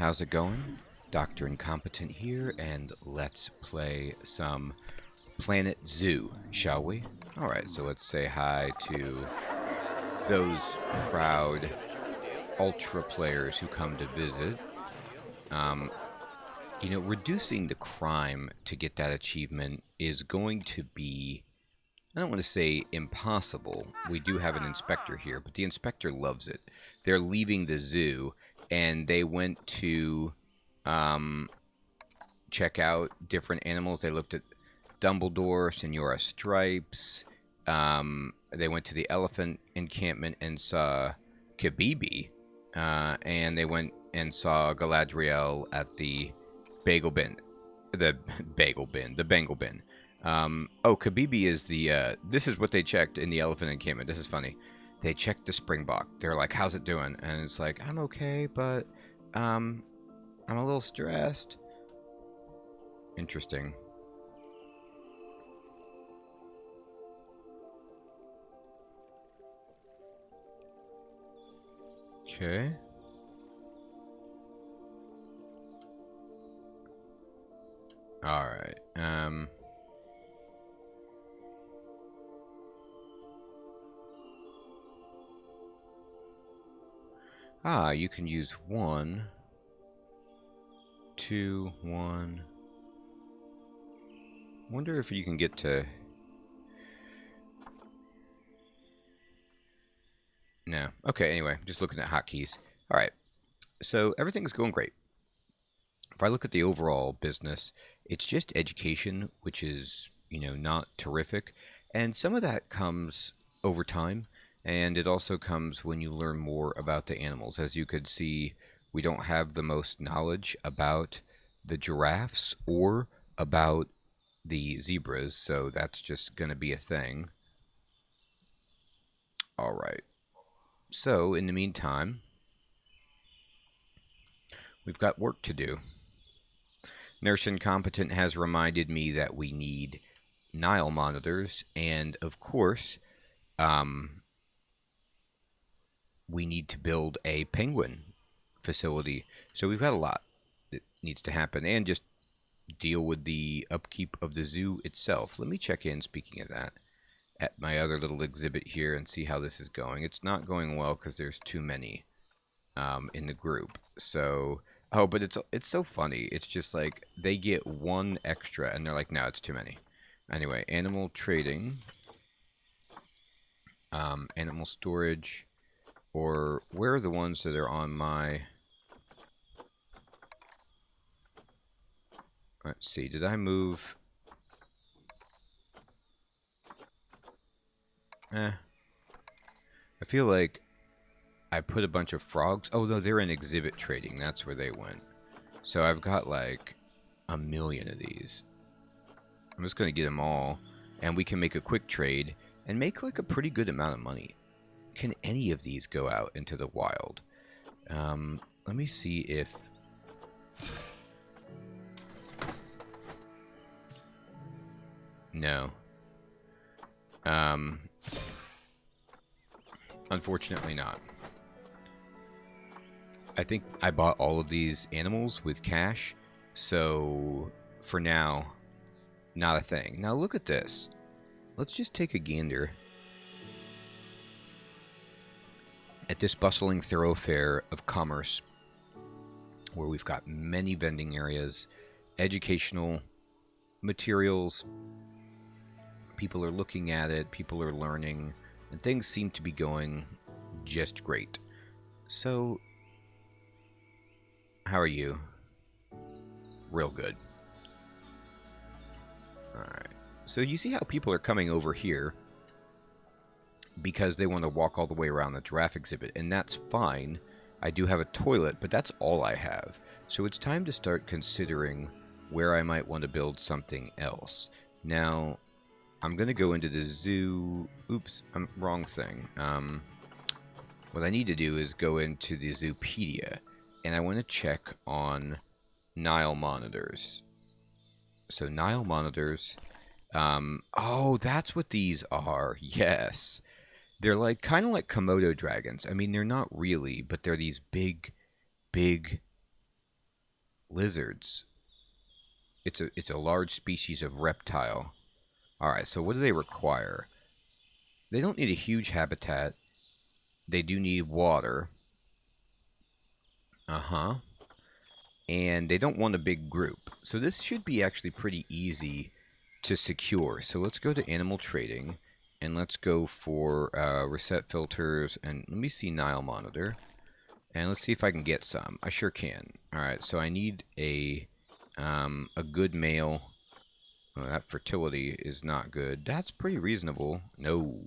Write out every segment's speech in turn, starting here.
how's it going? Dr. Incompetent here, and let's play some Planet Zoo, shall we? Alright, so let's say hi to those proud ultra players who come to visit. Reducing the crime to get that achievement is going to be, I don't want to say impossible. We do have an inspector here, but the inspector loves it. They're leaving the zoo, and they went to check out different animals. They looked at Dumbledore, Senora Stripes. They went to the elephant encampment and saw Kabibi. And they went and saw Galadriel at the bagel bin. The bagel bin. The Bengal bin. Kabibi is the, this is what they checked in the elephant encampment. This is funny. They checked the springbok. They're like, how's it doing? And it's like, I'm okay, but, I'm a little stressed. Interesting. Okay. Alright, you can use 1, 2, 1. Wonder if you can get to... No. Okay, anyway, just looking at hotkeys. Alright, so everything's going great. If I look at the overall business, it's just education, which is, not terrific. And some of that comes over time, and it also comes when you learn more about the animals. As you could see, we don't have the most knowledge about the giraffes or about the zebras, so that's just going to be a thing. Alright. So, in the meantime, we've got work to do. Nurse Incompetent has reminded me that we need Nile Monitors, and of course, we need to build a penguin facility. So we've got a lot that needs to happen, and just deal with the upkeep of the zoo itself. Let me check in, speaking of that, at my other little exhibit here and see how this is going. It's not going well because there's too many in the group. So... Oh, but it's so funny. It's just like they get 1 extra and they're like, no, it's too many. Anyway, animal trading, animal storage, or where are the ones that are on my... Let's see, did I move... I feel like I put a bunch of frogs. Oh, no, they're in exhibit trading. That's where they went. So I've got like 1 million of these. I'm just going to get them all. And we can make a quick trade and make like a pretty good amount of money. Can any of these go out into the wild? Let me see if... No. Unfortunately not. I think I bought all of these animals with cash, so for now, not a thing. Now look at this. Let's just take a gander at this bustling thoroughfare of commerce where we've got many vending areas, educational materials. People are looking at it, people are learning, and things seem to be going just great. So... how are you? Real good. Alright. So you see how people are coming over here because they want to walk all the way around the giraffe exhibit, and that's fine. I do have a toilet, but that's all I have. So it's time to start considering where I might want to build something else. Now, I'm going to go into the zoo... Oops, wrong thing. What I need to do is go into the Zoopedia. And I want to check on Nile Monitors. So Nile Monitors. Oh, that's what these are. Yes. They're like kind of like Komodo dragons. I mean, they're not really, but they're these big Lizards. It's a large species of reptile. Alright, so what do they require? They don't need a huge habitat. They do need water. And they don't want a big group. So this should be actually pretty easy to secure. So let's go to animal trading. And let's go for reset filters. And let me see Nile Monitor. And let's see if I can get some. I sure can. Alright, so I need a good male. Oh, that fertility is not good. That's pretty reasonable. No.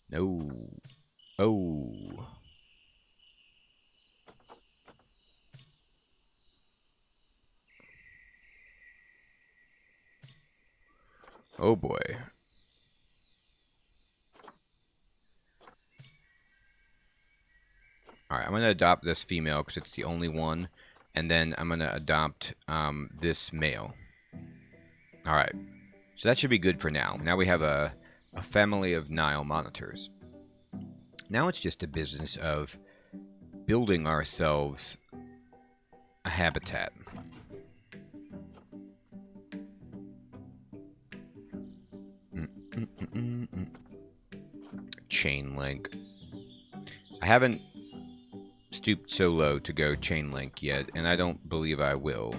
No. Oh. Oh boy. Alright, I'm going to adopt this female because it's the only one. And then I'm going to adopt this male. Alright. So that should be good for now. Now we have a family of Nile Monitors. Now it's just a business of building ourselves a habitat. Chain link. I haven't stooped so low to go chain link yet, and I don't believe I will.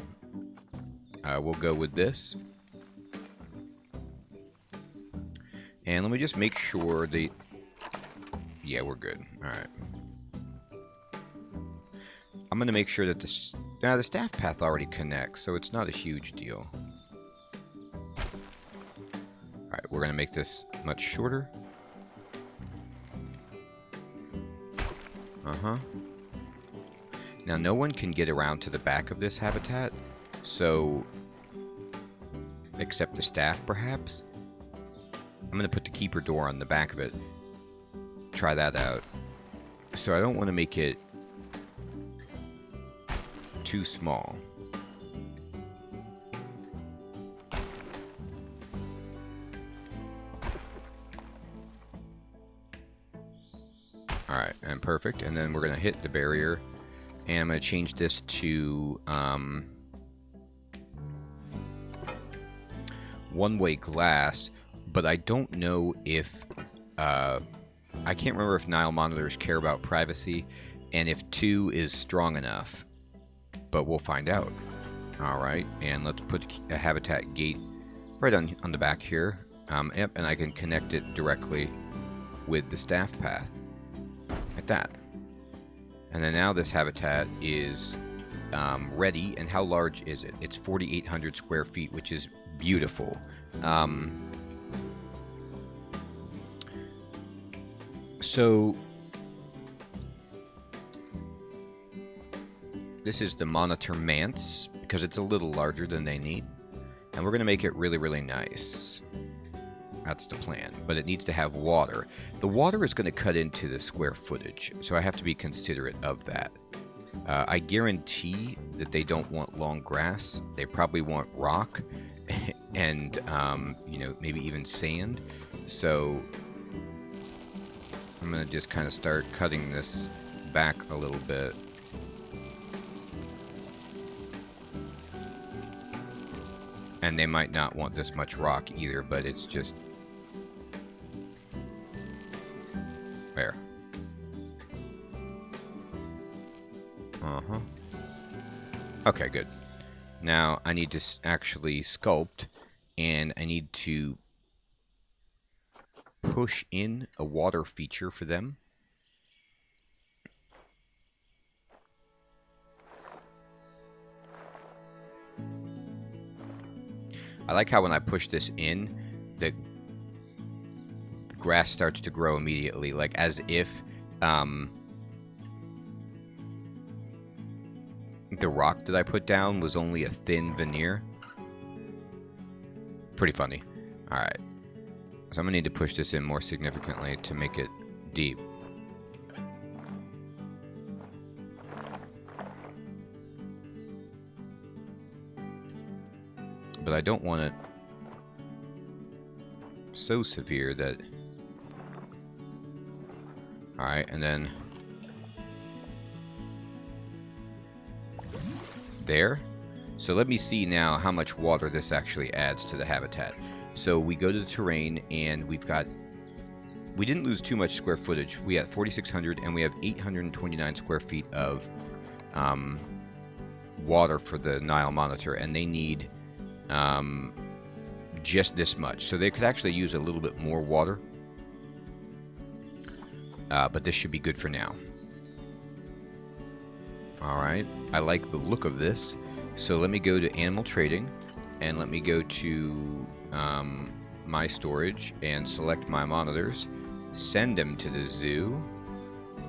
We'll go with this. And let me just make sure the... Yeah, we're good. Alright. I'm going to make sure that the staff path already connects, so it's not a huge deal. Alright, we're going to make this much shorter. Now, no one can get around to the back of this habitat, so... Except the staff, perhaps? I'm going to put the keeper door on the back of it. Try that out. So I don't want to make it too small. Alright, and perfect. And then we're going to hit the barrier. And I'm going to change this to one-way glass. But I don't know if... I can't remember if Nile Monitors care about privacy. And if 2 is strong enough. But we'll find out. Alright, and let's put a habitat gate right on the back here. Yep, and I can connect it directly with the staff path. Like that. And then now this habitat is ready. And how large is it? It's 4,800 square feet, which is beautiful. So this is the Monitor Manse, because it's a little larger than they need. And we're going to make it really, really nice. That's the plan. But it needs to have water. The water is going to cut into the square footage, so I have to be considerate of that. I guarantee that they don't want long grass. They probably want rock and, you know, maybe even sand. So I'm going to just kind of start cutting this back a little bit. And they might not want this much rock either, but it's just... There. Okay, good. Now I need to actually sculpt, and I need to push in a water feature for them. I like how when I push this in, the grass starts to grow immediately, like as if the rock that I put down was only a thin veneer. Pretty funny. Alright. So I'm going to need to push this in more significantly to make it deep. But I don't want it so severe that... Alright, and then... there. So let me see now how much water this actually adds to the habitat. So we go to the terrain, and we didn't lose too much square footage. We had 4,600, and we have 829 square feet of water for the Nile Monitor, and they need just this much. So they could actually use a little bit more water, but this should be good for now. Alright, I like the look of this. So let me go to animal trading, and let me go to my storage and select my monitors, send them to the zoo,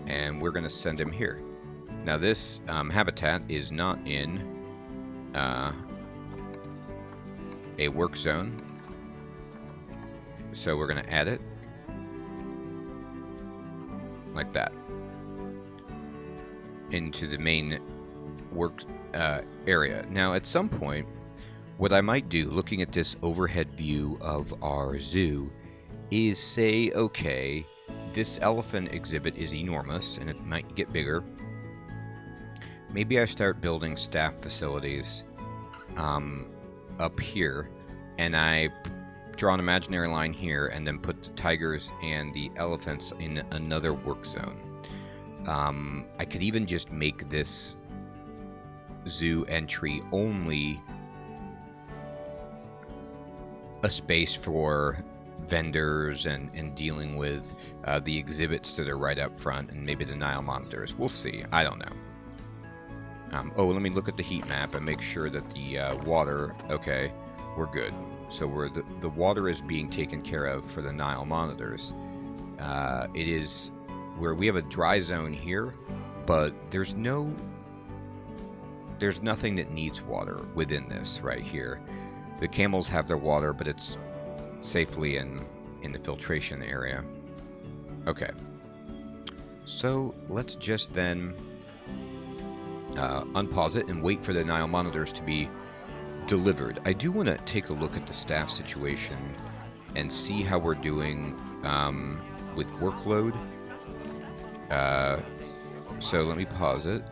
and we're going to send them here. Now this habitat is not in a work zone, so we're going to add it like that into the main work area. Now at some point, what I might do, looking at this overhead view of our zoo, is say, okay, this elephant exhibit is enormous and it might get bigger. Maybe I start building staff facilities up here, and I draw an imaginary line here and then put the tigers and the elephants in another work zone. I could even just make this zoo entry only a space for vendors and dealing with the exhibits that are right up front, and maybe the Nile Monitors. We'll see. I don't know. Oh, let me look at the heat map and make sure that the water... Okay, we're good. So the water is being taken care of for the Nile Monitors. It is where we have a dry zone here, but there's nothing that needs water within this right here. The camels have their water, but it's safely in the filtration area. Okay. So let's just then unpause it and wait for the Nile Monitors to be delivered. I do want to take a look at the staff situation and see how we're doing with workload. So let me pause it,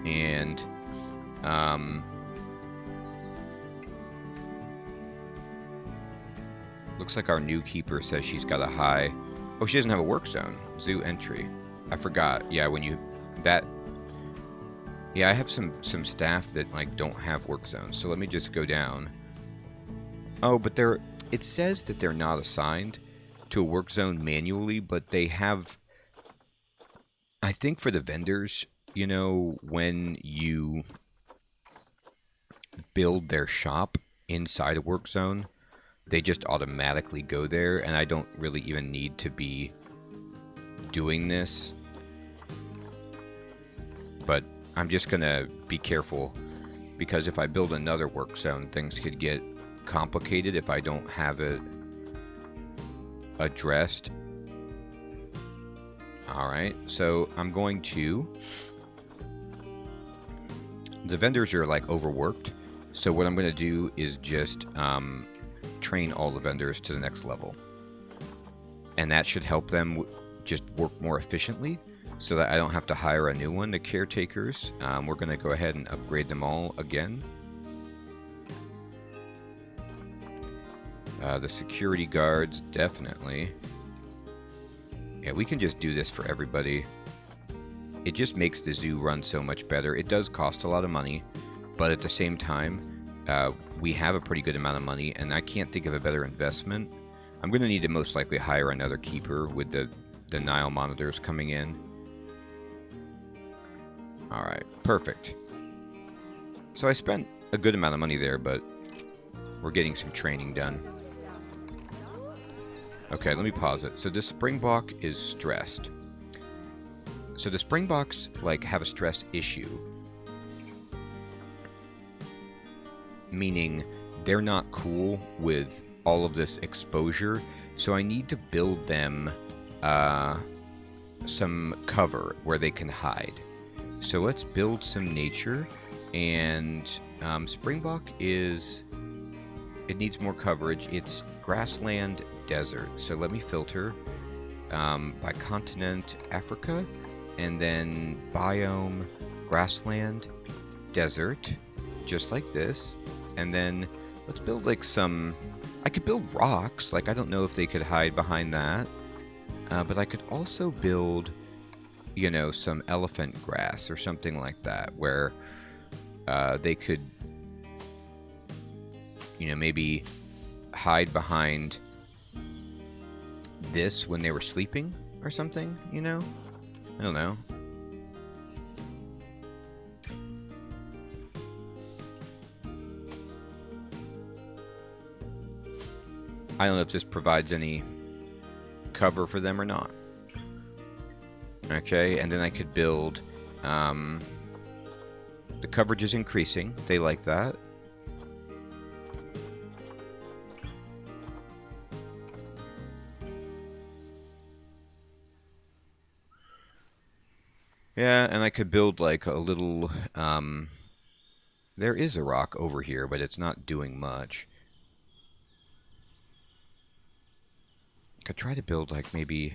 and looks like our new keeper says she's got a high... Oh, she doesn't have a work zone. Zoo entry. I forgot. Yeah, when you... Yeah, I have some staff that, like, don't have work zones. So let me just go down. Oh, but it says that they're not assigned to a work zone manually, but they have... I think for the vendors, you know, when you build their shop inside a work zone, they just automatically go there, and I don't really even need to be doing this. But I'm just gonna be careful, because if I build another work zone, things could get complicated if I don't have it addressed. Alright, so I'm going to... The vendors are like overworked, so what I'm going to do is just train all the vendors to the next level. And that should help them just work more efficiently, so that I don't have to hire a new one. The caretakers, we're going to go ahead and upgrade them all again. The security guards, definitely. Yeah, we can just do this for everybody. It just makes the zoo run so much better. It does cost a lot of money, but at the same time, we have a pretty good amount of money, and I can't think of a better investment. I'm going to need to most likely hire another keeper with the Nile Monitors coming in. Alright, perfect. So I spent a good amount of money there, but we're getting some training done. Okay, let me pause it. So this Springbok is stressed. So the Springboks, like, have a stress issue. Meaning they're not cool with all of this exposure. So I need to build them some cover where they can hide. So let's build some nature. And Springbok is... It needs more coverage. It's grassland desert. So let me filter by continent Africa, and then biome grassland desert, just like this. And then let's build like some... I could build rocks. Like, I don't know if they could hide behind that. But I could also build, you know, some elephant grass or something like that, where they could, you know, maybe hide behind this when they were sleeping or something, you know? I don't know. I don't know if this provides any cover for them or not. Okay, and then I could build... the coverage is increasing. They like that. Yeah, and I could build like a little... there is a rock over here, but it's not doing much. I could try to build like maybe...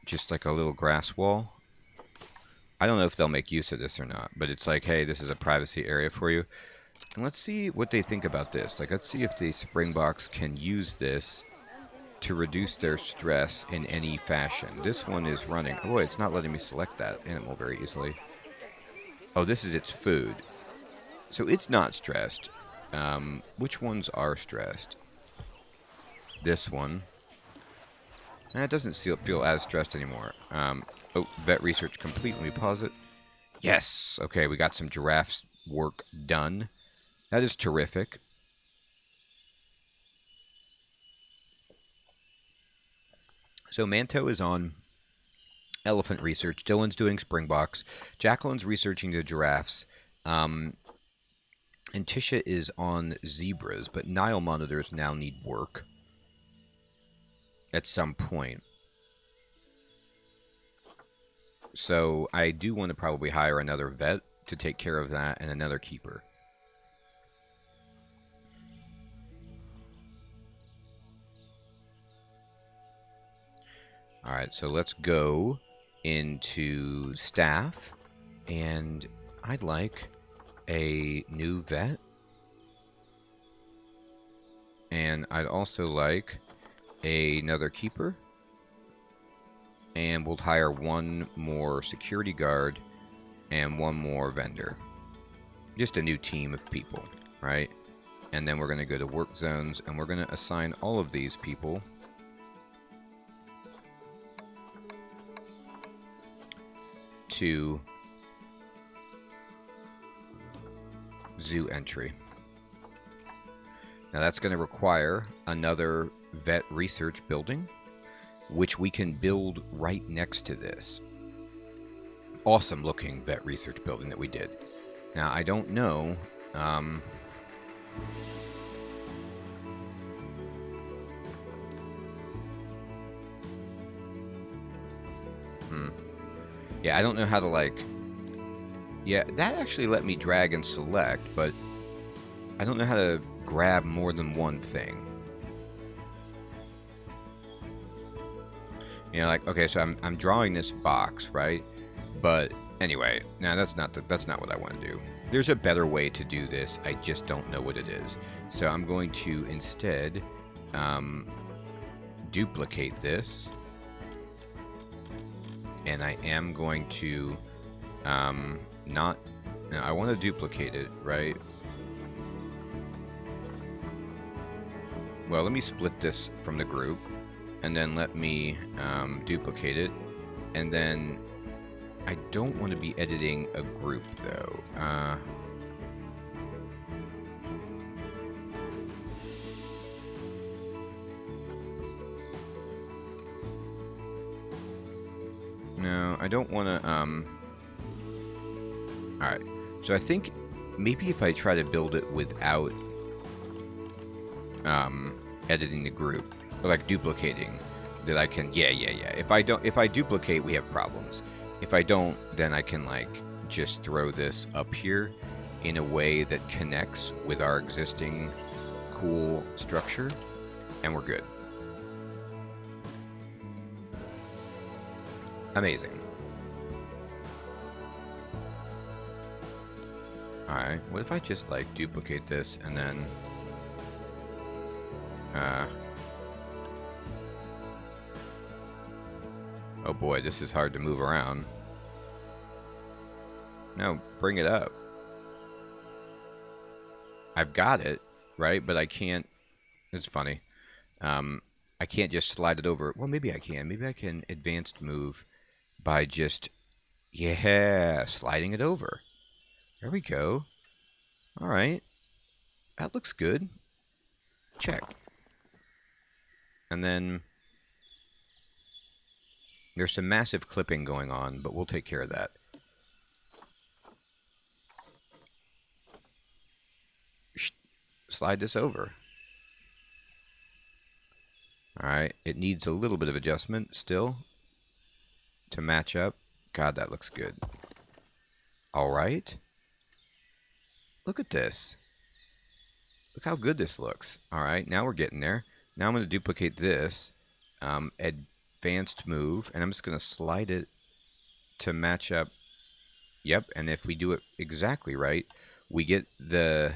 just like a little grass wall. I don't know if they'll make use of this or not, but it's like, hey, this is a privacy area for you. And let's see what they think about this. Like, let's see if the Springboks can use this to reduce their stress in any fashion. This one is running. Oh, boy, it's not letting me select that animal very easily. Oh, this is its food. So it's not stressed. Which ones are stressed? This one. And it doesn't feel as stressed anymore. Oh, vet research complete. Let me pause it. Yes! Okay, we got some giraffes work done. That is terrific. So Manto is on elephant research. Dylan's doing Springboks. Jacqueline's researching the giraffes. And Tisha is on zebras, but Nile Monitors now need work at some point. So I do want to probably hire another vet to take care of that and another keeper. Alright, so let's go into staff, and I'd like a new vet, and I'd also like another keeper, and we'll hire one more security guard and one more vendor. Just a new team of people, right? And then we're going to go to work zones, and we're going to assign all of these people to zoo entry. Now that's going to require another vet research building, which we can build right next to this awesome looking vet research building that we did. Now I don't know yeah, I don't know how to, like... Yeah, that actually let me drag and select, but I don't know how to grab more than one thing. You know, like, okay, so I'm drawing this box, right? But anyway, now that's not what I want to do. There's a better way to do this. I just don't know what it is. So I'm going to instead duplicate this. And I am going to not... Now, I want to duplicate it, right? Well, let me split this from the group. And then let me duplicate it. And then I don't want to be editing a group, though. No, I don't want to, Alright, so I think maybe if I try to build it without, editing the group, or like duplicating, that I can, yeah. If I duplicate, we have problems. If I don't, then I can, like, just throw this up here in a way that connects with our existing cool structure, and we're good. Amazing. Alright, what if I just, like, duplicate this and then... Oh boy, this is hard to move around. No, bring it up. I've got it, right? But I can't... It's funny. I can't just slide it over. Well, maybe I can. Maybe I can advanced move by just... Yeah, sliding it over. There we go. Alright. That looks good. Check. And then... There's some massive clipping going on, but we'll take care of that. Slide this over. Alright, it needs a little bit of adjustment still to match up. God, that looks good. Alright. Look at this. Look how good this looks. Alright, now we're getting there. Now I'm going to duplicate this. Advanced move, and I'm just going to slide it to match up. Yep, and if we do it exactly right, we get the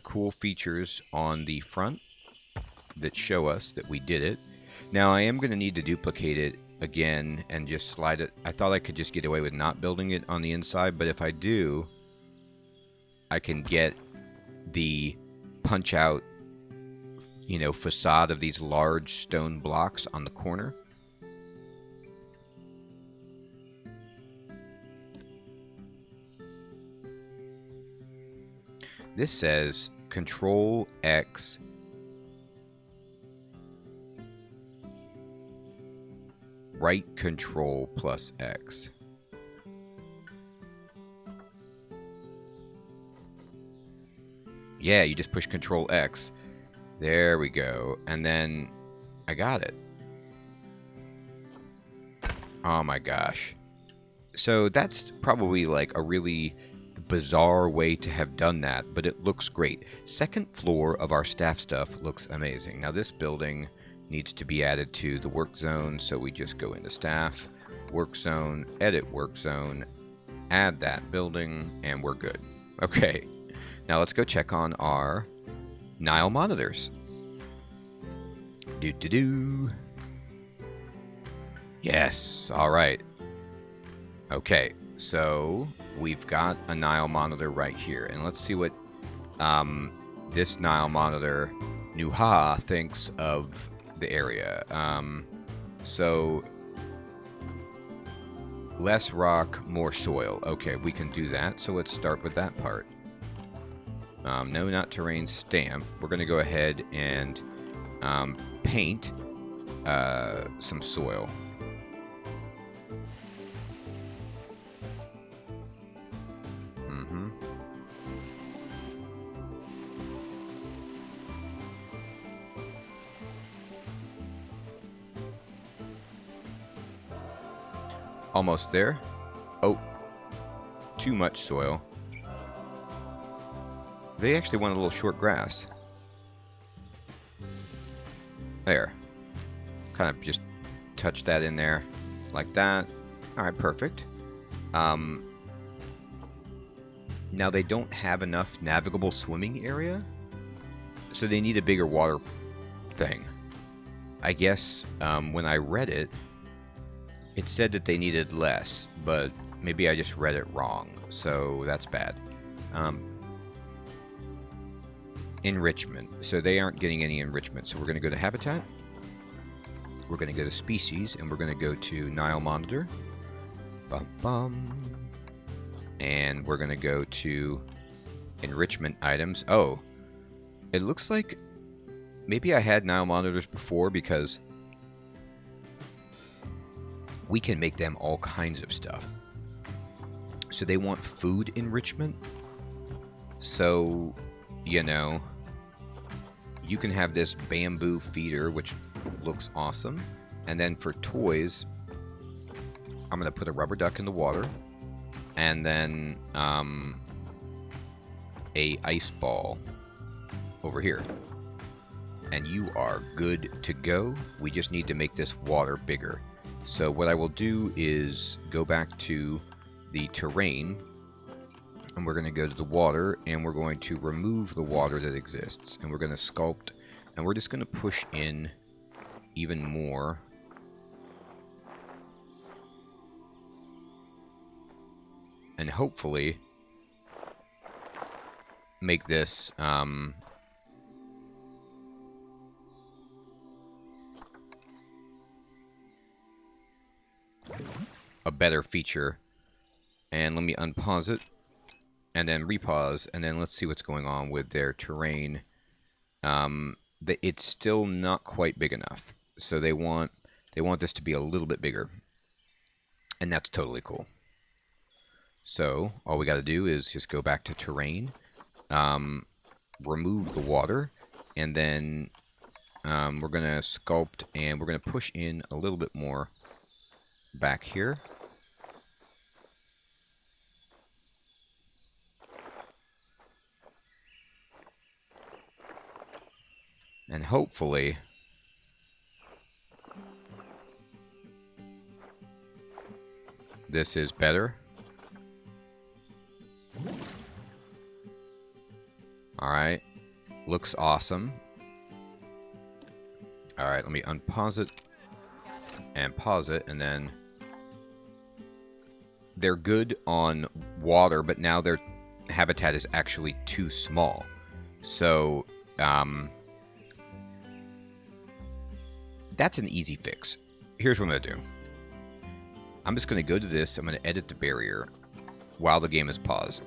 cool features on the front that show us that we did it. Now I am going to need to duplicate it again and just slide it. I thought I could just get away with not building it on the inside, but if I do, I can get the punch out, you know, facade of these large stone blocks on the corner. This says Control X right control plus X. Yeah, you just push Control X. There we go. And then I got it. Oh my gosh. So that's probably like a really bizarre way to have done that, but it looks great. Second floor of our staff stuff looks amazing. Now this building needs to be added to the work zone, so we just go into staff, work zone, edit work zone, add that building, and we're good. Okay, now let's go check on our Nile Monitors. Do-do-do. Yes, all right. Okay, so we've got a Nile Monitor right here, and let's see what this Nile Monitor, Nuha, thinks of the area. So less rock, more soil. Okay, we can do that, so let's start with that part. No, not terrain stamp. We're going to go ahead and paint some soil. Almost there. Oh, too much soil. They actually want a little short grass. There. Kind of just touch that in there like that. Alright, perfect. Now they don't have enough navigable swimming area, so they need a bigger water thing. I guess when I read it, it said that they needed less, but maybe I just read it wrong, so that's bad. Enrichment. So they aren't getting any enrichment, so we're going to go to Habitat. We're going to go to Species, and we're going to go to Nile Monitor. Bum, bum. And we're going to go to Enrichment Items. Oh, it looks like maybe I had Nile Monitors before, because we can make them all kinds of stuff. So they want food enrichment. So, you know, you can have this bamboo feeder, which looks awesome. And then for toys, I'm going to put a rubber duck in the water. And then a ice ball over here. And you are good to go. We just need to make this water bigger. So what I will do is go back to the terrain, and we're going to go to the water, and we're going to remove the water that exists, and we're going to sculpt, and we're just going to push in even more. And hopefully make this a better feature. And let me unpause it and then repause, and then let's see what's going on with their terrain. It's still not quite big enough, so they want this to be a little bit bigger, and that's totally cool. So all we got to do is just go back to terrain, remove the water, and then we're going to sculpt, and we're going to push in a little bit more back here. And hopefully this is better. Alright. Looks awesome. Alright, let me unpause it and pause it, and then they're good on water, but now their habitat is actually too small. So, that's an easy fix. Here's what I'm going to do. I'm just going to go to this. I'm going to edit the barrier while the game is paused.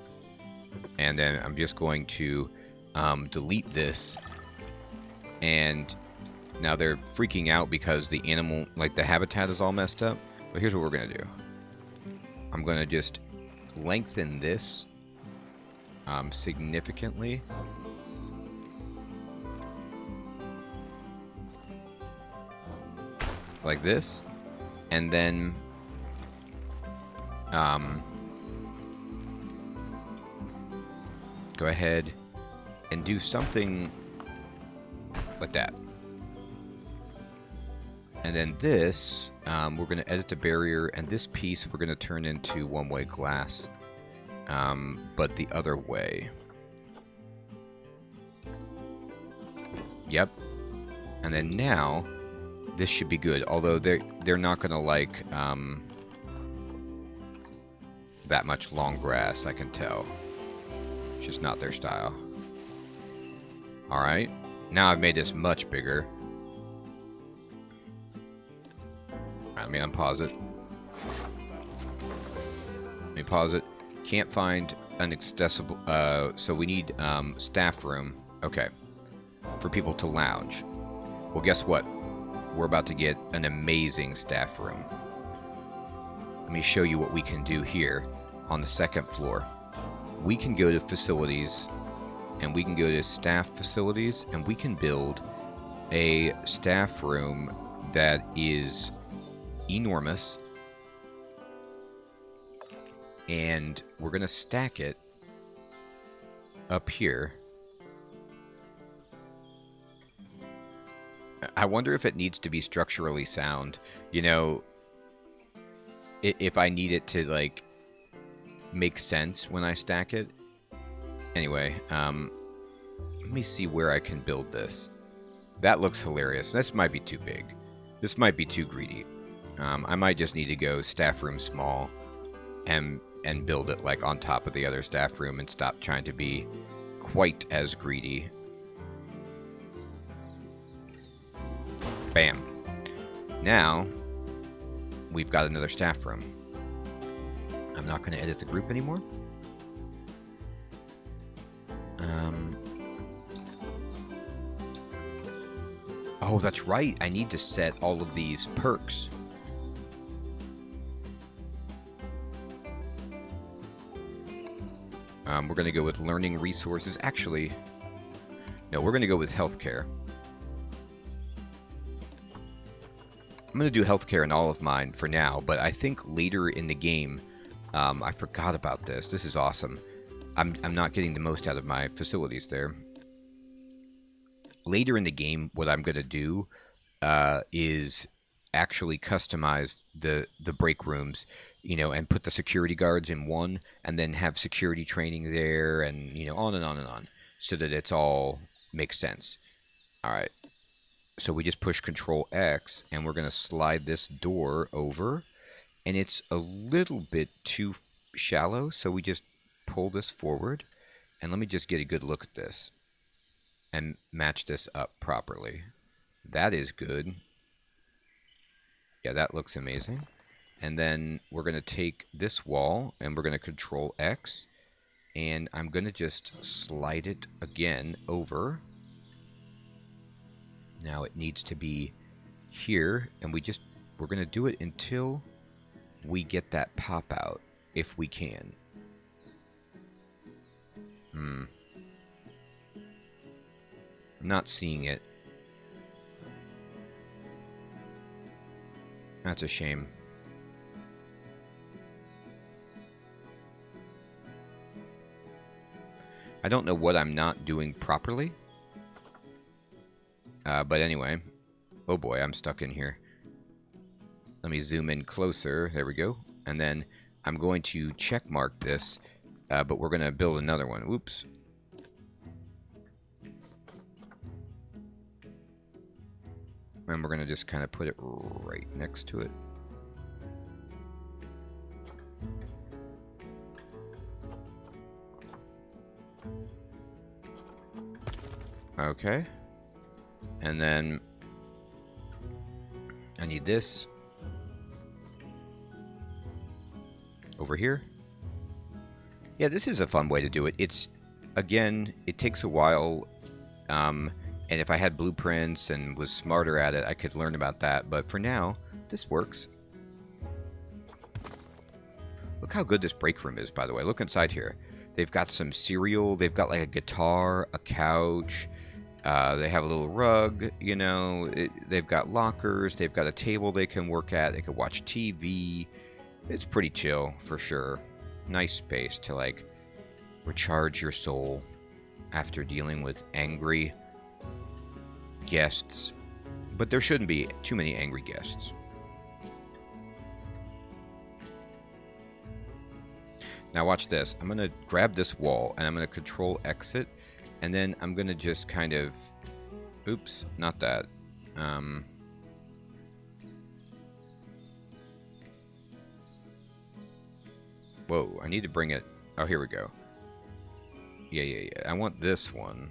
And then I'm just going to delete this. And now they're freaking out because the animal, like the habitat is all messed up. But here's what we're going to do. I'm going to just lengthen this significantly. Like this, and then go ahead and do something like that. And then this, we're going to edit the barrier, and this piece we're going to turn into one-way glass, but the other way. Yep. And then now this should be good, although they're not going to like that much long grass, I can tell. It's just not their style. Alright, now I've made this much bigger. Alright, let me unpause it. Let me pause it. Can't find an accessible, so we need staff room. Okay, for people to lounge. Well, guess what? We're about to get an amazing staff room. Let me show you what we can do here on the second floor. We can go to facilities, and we can go to staff facilities, and we can build a staff room that is enormous. And we're going to stack it up here. I wonder if it needs to be structurally sound. You know, if I need it to, like, make sense when I stack it. Anyway, let me see where I can build this. That looks hilarious. This might be too big. This might be too greedy. I might just need to go staff room small and build it, like, on top of the other staff room and stop trying to be quite as greedy. Bam. Now, we've got another staff room. I'm not going to edit the group anymore. Oh, that's right. I need to set all of these perks. We're going to go with learning resources. Actually, no, we're going to go with healthcare. I'm going to do healthcare in all of mine for now, but I think later in the game, I forgot about this. This is awesome. I'm not getting the most out of my facilities there. Later in the game, what I'm going to do is actually customize the break rooms, and put the security guards in one, and then have security training there, and on and on and on, so that it's all makes sense. All right. So we just push Control X, and we're going to slide this door over, and it's a little bit too shallow, so we just pull this forward, and let me just get a good look at this and match this up properly. That is good. Yeah, that looks amazing. And then we're going to take this wall, and we're going to Control X, and I'm going to just slide it again over. Now it needs to be here, and we're going to do it until we get that pop out, if we can. I'm not seeing it. That's a shame. I don't know what I'm not doing properly. But anyway. Oh boy, I'm stuck in here. Let me zoom in closer. There we go. And then I'm going to check mark this, but we're going to build another one. Oops. And we're going to just kind of put it right next to it. Okay. And then I need this over here. Yeah, this is a fun way to do it. It's, again, it takes a while, and if I had blueprints and was smarter at it, I could learn about that. But for now, this works. Look how good this break room is, by the way. Look inside here. They've got some cereal. They've got like a guitar, a couch. They have a little rug, they've got lockers. They've got a table they can work at. They can watch TV. It's pretty chill, for sure. Nice space to, like, recharge your soul after dealing with angry guests. But there shouldn't be too many angry guests. Now watch this. I'm going to grab this wall, and I'm going to Control Exit. And then I'm going to just kind of... Oops, not that. Whoa, I need to bring it... Oh, here we go. Yeah. I want this one.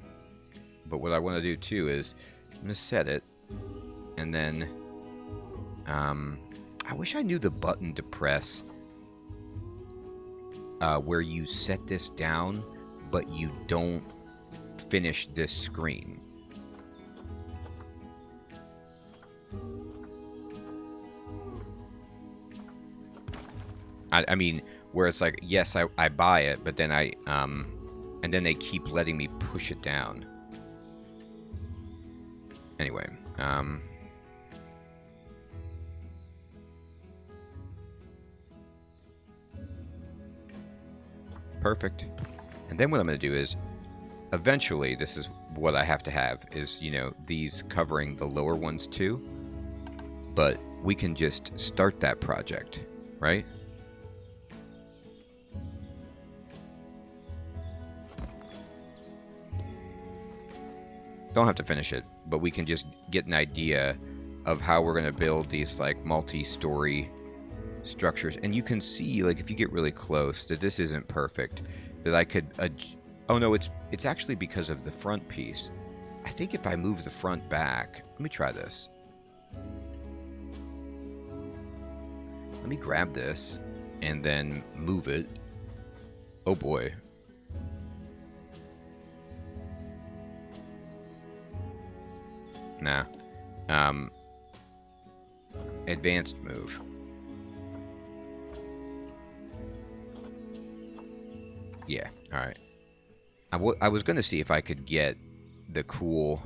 But what I want to do, too, is... I'm going to set it. And then... I wish I knew the button to press... where you set this down, but you don't finish this screen. I mean, where it's like, yes, I buy it, but then and then they keep letting me push it down. Anyway, perfect. And then what I'm going to do is, eventually, this is what I have to have, is, these covering the lower ones too. But we can just start that project, right? Don't have to finish it, but we can just get an idea of how we're going to build these, like, multi-story structures. And you can see, like, if you get really close, that this isn't perfect. That I could... Oh, no, it's actually because of the front piece. I think if I move the front back... Let me try this. Let me grab this and then move it. Oh, boy. Nah. Advanced move. Yeah, alright. I was going to see if I could get the cool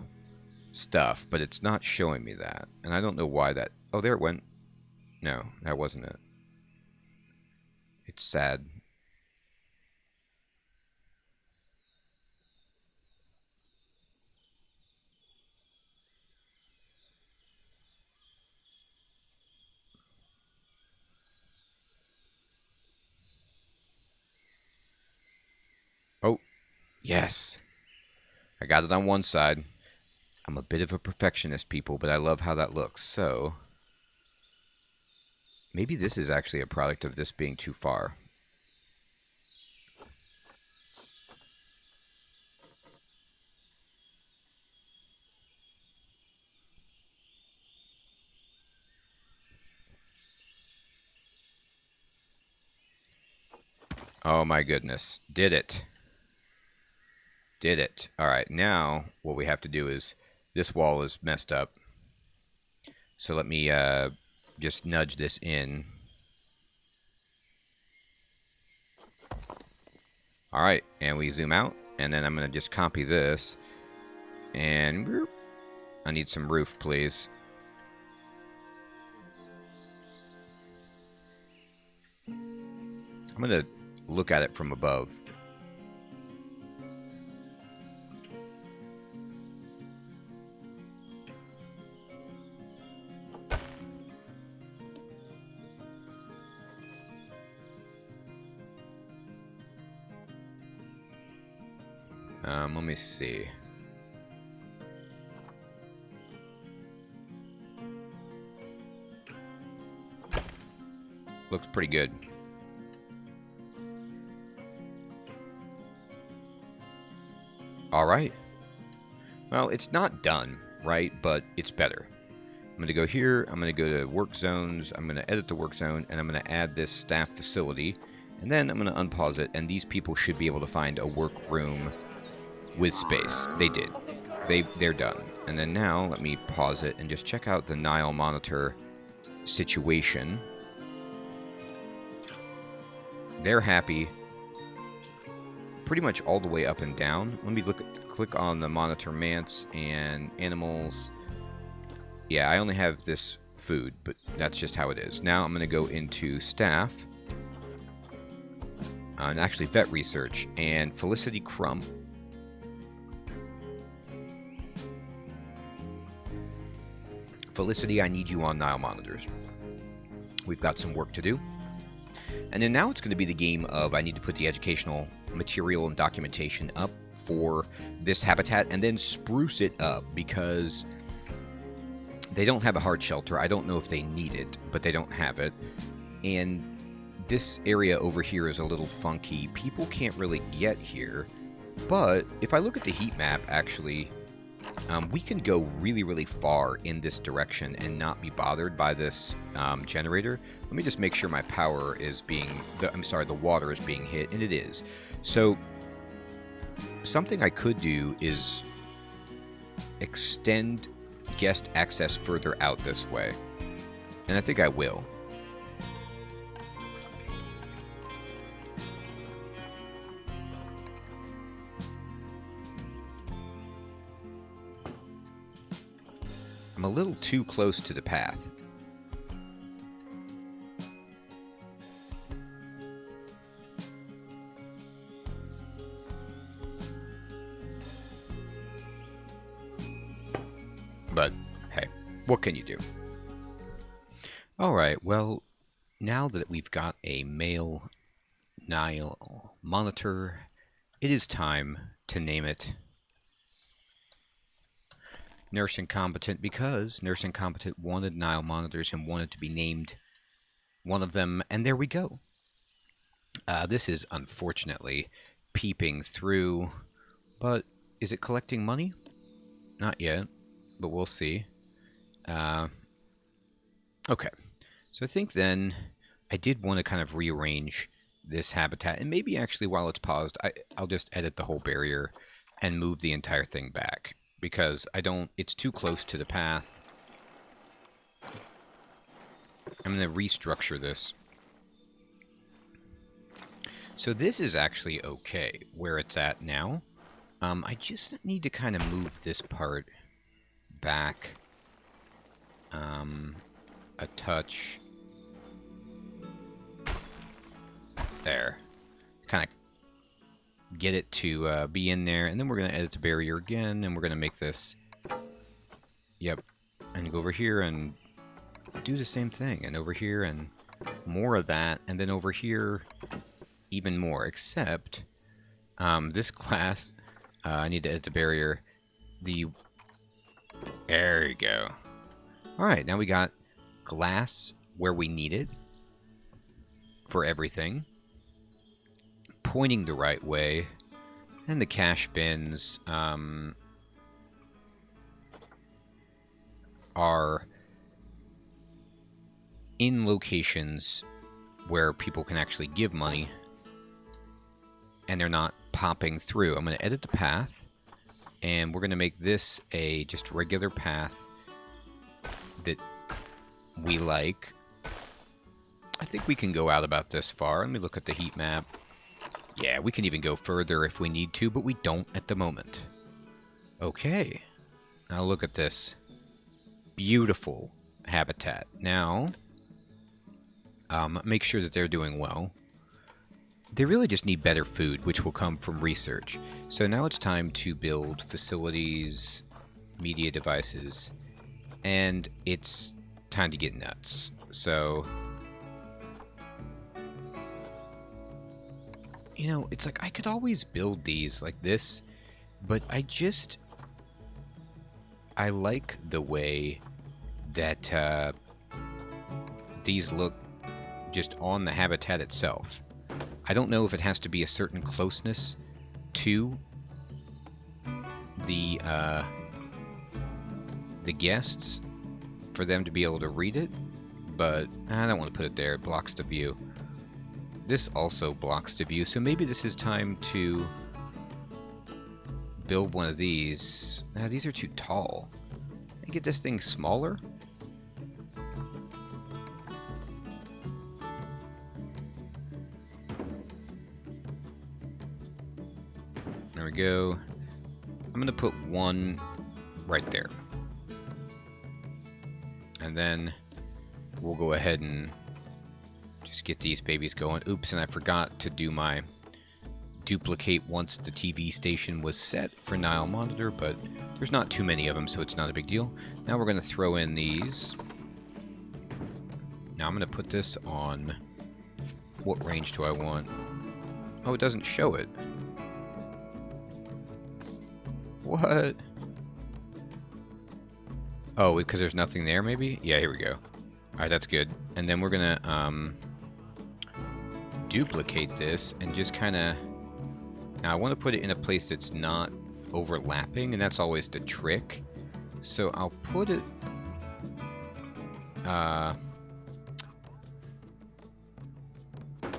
stuff, but it's not showing me that. And I don't know why that... Oh, there it went. No, that wasn't it. It's sad. Yes. I got it on one side. I'm a bit of a perfectionist, people, but I love how that looks. So, maybe this is actually a product of this being too far. Oh my goodness. Did it. Did it. Alright, now what we have to do is, this wall is messed up. So let me just nudge this in. Alright, and we zoom out, and then I'm going to just copy this. And I need some roof, please. I'm going to look at it from above. Let me see. Looks pretty good. All right. Well, it's not done, right? But it's better. I'm going to go here. I'm going to go to work zones. I'm going to edit the work zone, and I'm going to add this staff facility. And then I'm going to unpause it, and these people should be able to find a workroom with space. They did. They're done. And then now, let me pause it and just check out the Nile Monitor situation. They're happy pretty much all the way up and down. Let me click on the monitor manse and animals. Yeah, I only have this food, but that's just how it is. Now I'm going to go into staff. And actually vet research and Felicity Crump. Felicity, I need you on Nile Monitors. We've got some work to do. And then now it's going to be the game of I need to put the educational material and documentation up for this habitat and then spruce it up because they don't have a hard shelter. I don't know if they need it, but they don't have it. And this area over here is a little funky. People can't really get here. But if I look at the heat map, actually, we can go really, really far in this direction and not be bothered by this generator. Let me just make sure my power is being... the water is being hit, and it is. So, something I could do is extend guest access further out this way. And I think I will. I'm a little too close to the path. But, hey, what can you do? Alright, well, now that we've got a male Nile monitor, it is time to name it Nurse Incompetent, because Nurse Incompetent wanted Nile Monitors and wanted to be named one of them, and there we go. This is unfortunately peeping through, but is it collecting money? Not yet, but we'll see. Okay, so I think then I did want to kind of rearrange this habitat, and maybe actually while it's paused, I'll just edit the whole barrier and move the entire thing back. Because it's too close to the path. I'm going to restructure this. So this is actually okay where it's at now. I just need to kind of move this part back a touch. There. Kind of get it to be in there, and then we're going to edit the barrier again, and we're going to make this, yep, and go over here and do the same thing, and over here and more of that, and then over here even more, except This glass, I need to edit the barrier. There you go. Alright, now we got glass where we need it for everything. Pointing the right way. And the cash bins are in locations where people can actually give money. And they're not popping through. I'm going to edit the path. And we're going to make this a just regular path that we like. I think we can go out about this far. Let me look at the heat map. Yeah, we can even go further if we need to, but we don't at the moment. Okay. Now look at this. Beautiful habitat. Now, make sure that they're doing well. They really just need better food, which will come from research. So now it's time to build facilities, media devices, and it's time to get nuts. So, you know, it's like I could always build these like this, but I like the way that these look just on the habitat itself. I don't know if it has to be a certain closeness to the guests for them to be able to read it, but I don't want to put it there. It blocks the view. This also blocks the view, so maybe this is time to build one of these. Now, these are too tall. Can I get this thing smaller? There we go. I'm going to put one right there. And then we'll go ahead and just get these babies going. Oops, and I forgot to do my duplicate once the TV station was set for Nile Monitor, but there's not too many of them, so it's not a big deal. Now we're going to throw in these. Now I'm going to put this on... What range do I want? Oh, it doesn't show it. What? Oh, because there's nothing there, maybe? Yeah, here we go. Alright, that's good. And then we're gonna, duplicate this and just kind of... Now, I want to put it in a place that's not overlapping, and that's always the trick. So I'll put it...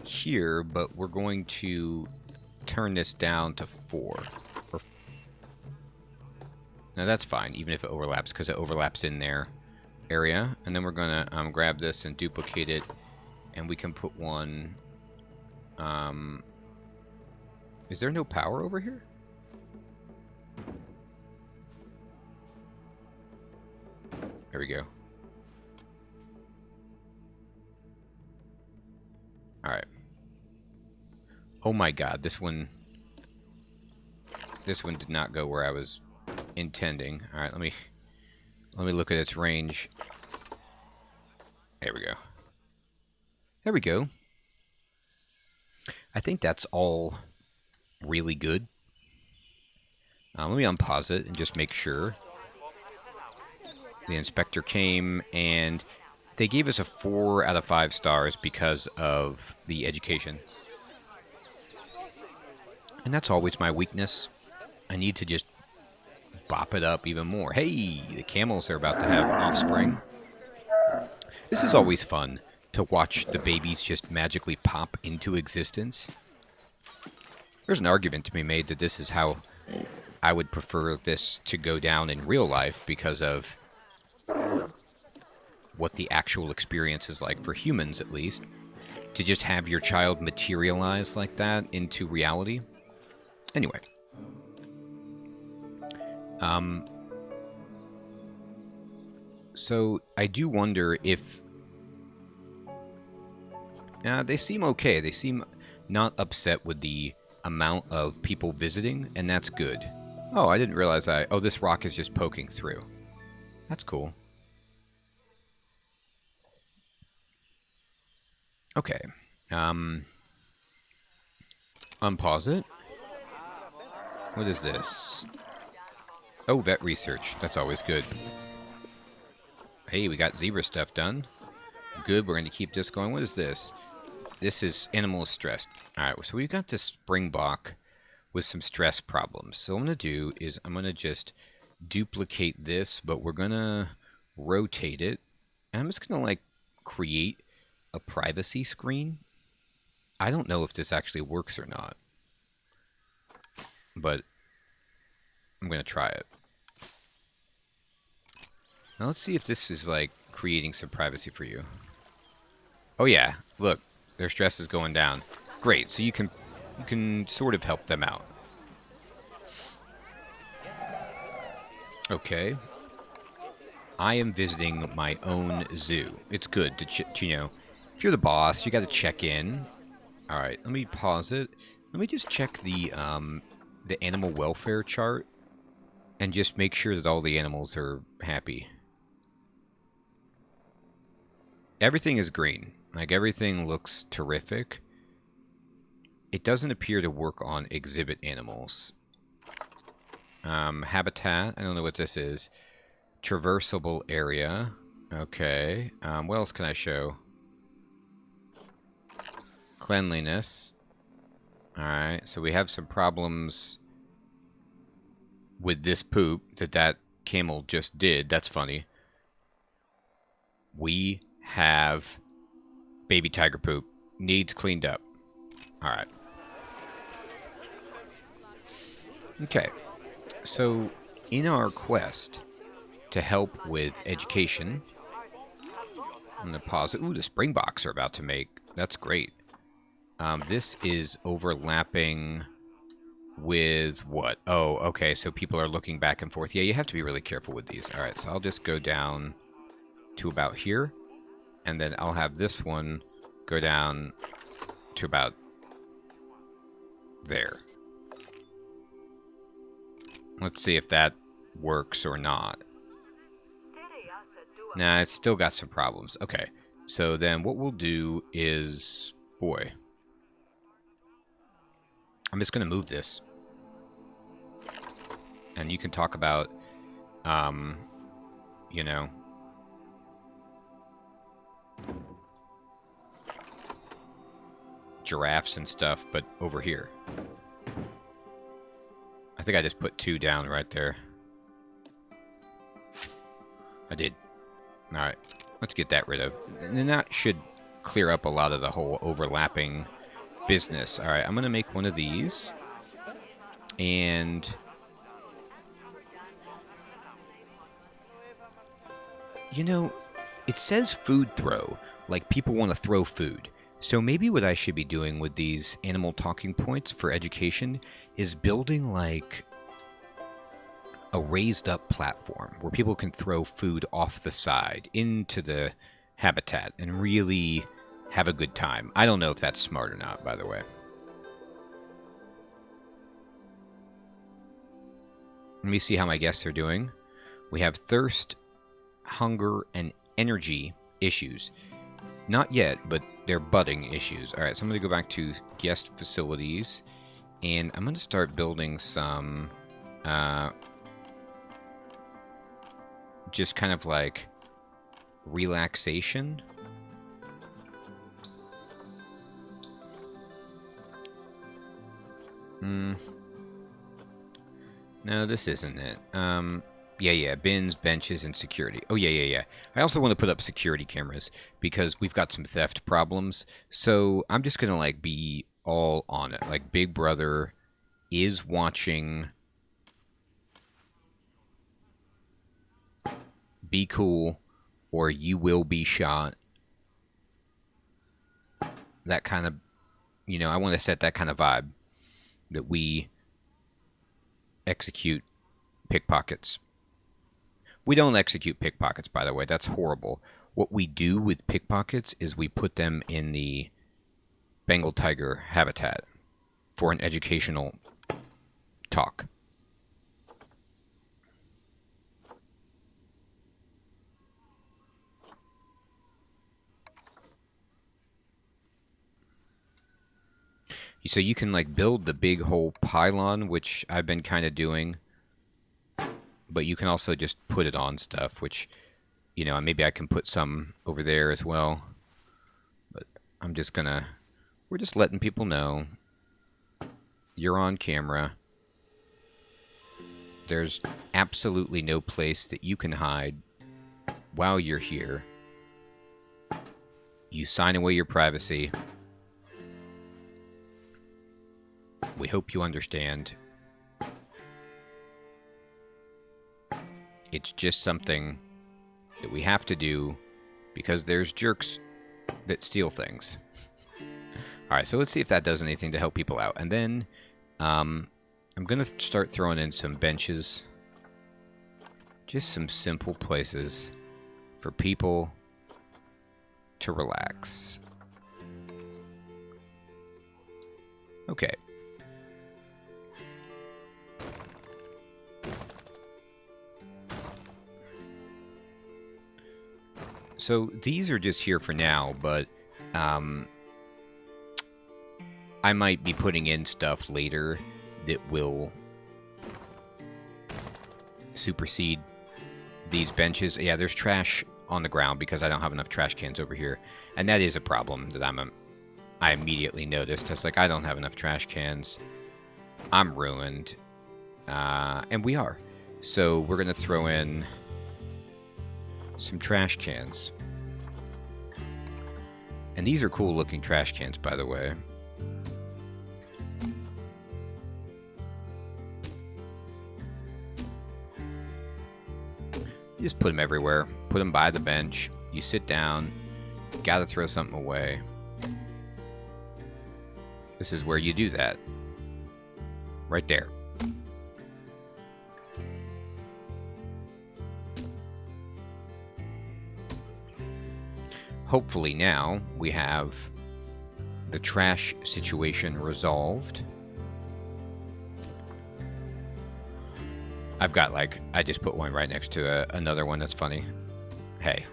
here, but we're going to turn this down to 4. Now that's fine, even if it overlaps, because it overlaps in their area. And then we're going to grab this and duplicate it, and we can put one... is there no power over here? There we go. Alright. Oh my god, this one did not go where I was intending. Alright, let me look at its range. There we go. There we go. I think that's all really good. Let me unpause it and just make sure. The inspector came and they gave us a 4 out of 5 stars because of the education. And that's always my weakness. I need to just bop it up even more. Hey, the camels are about to have offspring. This is always fun, to watch the babies just magically pop into existence. There's an argument to be made that this is how I would prefer this to go down in real life because of what the actual experience is like for humans, at least. To just have your child materialize like that into reality. Anyway. So I do wonder if... they seem okay. They seem not upset with the amount of people visiting, and that's good. Oh, I didn't realize oh, this rock is just poking through. That's cool. Okay. Unpause it. What is this? Oh, vet research. That's always good. Hey, we got zebra stuff done. Good, we're going to keep this going. What is this? This is animal stressed. Alright, so we've got this springbok with some stress problems. So what I'm going to do is I'm going to just duplicate this, but we're going to rotate it. And I'm just going to, like, create a privacy screen. I don't know if this actually works or not, but I'm going to try it. Now let's see if this is, like, creating some privacy for you. Oh yeah, look, their stress is going down. Great, so you can sort of help them out. Okay. I am visiting my own zoo. It's good to, you know, if you're the boss, you got to check in. All right, let me pause it. Let me just check the animal welfare chart and just make sure that all the animals are happy. Everything is green. Like, everything looks terrific. It doesn't appear to work on exhibit animals. Habitat, I don't know what this is. Traversable area. Okay. What else can I show? Cleanliness. Alright, so we have some problems with this poop that camel just did. That's funny. We have baby tiger poop. Needs cleaned up. Alright. Okay. So, in our quest to help with education, I'm going to pause it. Ooh, the springboks are about to make. That's great. This is overlapping with what? Oh, okay, so people are looking back and forth. Yeah, you have to be really careful with these. All right, so I'll just go down to about here, and then I'll have this one go down to about there. Let's see if that works or not. Nah, it's still got some problems. Okay, so then what we'll do is... Boy. I'm just going to move this. And you can talk about, you know... giraffes and stuff, but over here. I think I just put 2 down right there. I did. Alright, let's get that rid of. And then that should clear up a lot of the whole overlapping business. Alright, I'm going to make one of these. And... you know, it says food throw, like people want to throw food. So maybe what I should be doing with these animal talking points for education is building, like, a raised up platform where people can throw food off the side into the habitat and really have a good time. I don't know if that's smart or not, by the way. Let me see how my guests are doing. We have thirst, hunger, and energy issues. Not yet, but they're budding issues. Alright, so I'm going to go back to guest facilities, and I'm going to start building some, just kind of like relaxation. No, this isn't it. Yeah, bins, benches, and security. Oh, yeah. I also want to put up security cameras because we've got some theft problems. So I'm just going to, like, be all on it. Like, Big Brother is watching. Be cool, or you will be shot. That kind of, you know, I want to set that kind of vibe that we execute pickpockets. We don't execute pickpockets, by the way. That's horrible. What we do with pickpockets is we put them in the Bengal tiger habitat for an educational talk. So you can like build the big whole pylon, which I've been kind of doing, but you can also just put it on stuff, which, you know, maybe I can put some over there as well. But we're just letting people know you're on camera. There's absolutely no place that you can hide while you're here. You sign away your privacy. We hope you understand. It's just something that we have to do because there's jerks that steal things. Alright, so let's see if that does anything to help people out. And then I'm going to start throwing in some benches. Just some simple places for people to relax. Okay. So these are just here for now, but I might be putting in stuff later that will supersede these benches. Yeah, there's trash on the ground because I don't have enough trash cans over here. And that is a problem that I immediately noticed. It's like, I don't have enough trash cans. I'm ruined. And we are. So we're going to throw in some trash cans. And these are cool looking trash cans, by the way. You just put them everywhere. Put them by the bench. You sit down. Gotta throw something away. This is where you do that. Right there. Hopefully now we have the trash situation resolved. I've got I just put one right next to another one. That's funny. Hey,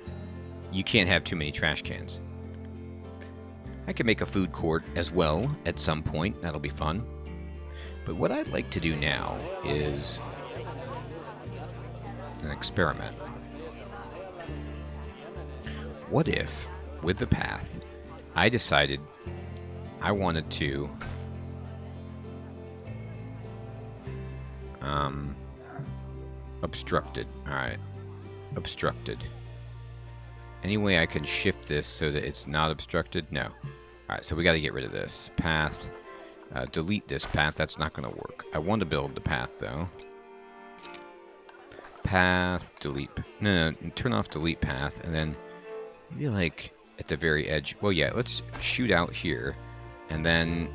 you can't have too many trash cans. I can make a food court as well at some point. That'll be fun. But what I'd like to do now is an experiment. What if, with the path, I decided I wanted to obstructed. Alright. Obstructed. Any way I can shift this so that it's not obstructed? No. Alright, so we got to get rid of this. Path. Delete this path. That's not going to work. I want to build the path, though. Path. Delete. No, turn off delete path. And then maybe at the very edge. Well, yeah, let's shoot out here. And then...